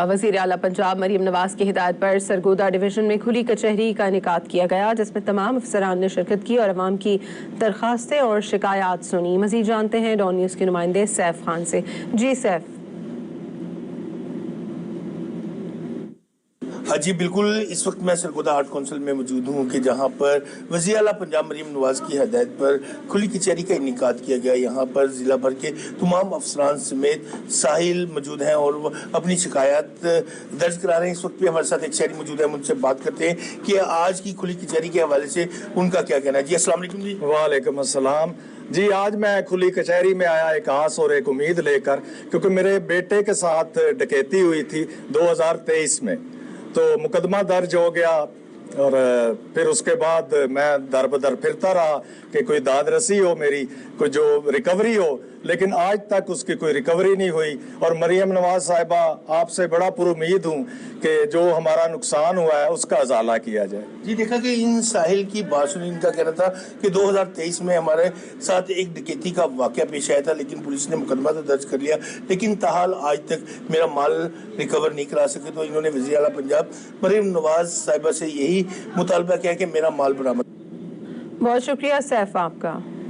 وزیر اعلیٰ پنجاب مریم نواز کی ہدایت پر سرگودا ڈویژن میں کھلی کچہری کا انعقاد کیا گیا، جس میں تمام افسران نے شرکت کی اور عوام کی درخواستیں اور شکایات سنی۔ مزید جانتے ہیں ڈان نیوز کے نمائندے سیف خان سے۔ جی سیف۔ جی بالکل، اس وقت میں سرگودا آرٹ کونسل میں موجود ہوں کہ جہاں پر وزیر اعلیٰ پنجاب مریم نواز کی ہدایت پر کھلی کچہری کا انعقاد کیا گیا۔ یہاں پر ضلع بھر کے تمام افسران سمیت ساحل موجود ہیں اور وہ اپنی شکایات درج کرا رہے ہیں۔ اس وقت بھی ہمارے ساتھ ایک شہری موجود ہے، ہم ان سے بات کرتے ہیں کہ آج کی کھلی کچہری کے حوالے سے ان کا کیا کہنا ہے۔ جی السلام علیکم۔ جی وعلیکم السلام۔ جی آج میں کھلی کچہری میں آیا ایک آس اور ایک امید لے کر، کیونکہ میرے بیٹے کے ساتھ ڈکیتی ہوئی تھی 2023 میں، تو مقدمہ درج ہو گیا اور پھر اس کے بعد میں در بدر پھرتا رہا کہ کوئی داد رسی ہو، میری کوئی جو ریکوری ہو، لیکن آج تک اس کی کوئی ریکوری نہیں ہوئی۔ اور مریم نواز صاحبہ، آپ سے بڑا پر امید ہوں کہ جو ہمارا نقصان ہوا ہے اس کا ازالہ کیا جائے۔ جی دیکھا کہ ان ساحل کی بات سنی، ان کا کہنا تھا کہ 2023 میں ہمارے ساتھ ایک ڈکیتی کا واقعہ پیش آیا تھا، لیکن پولیس نے مقدمہ تو درج کر لیا، لیکن تاحال آج تک میرا مال ریکور نہیں کرا سکے۔ تو انہوں نے وزیر اعلیٰ پنجاب مریم نواز صاحبہ سے یہی مطالبہ کیا کہ میرا مال برآمد۔ بہت شکریہ سیف آپ کا۔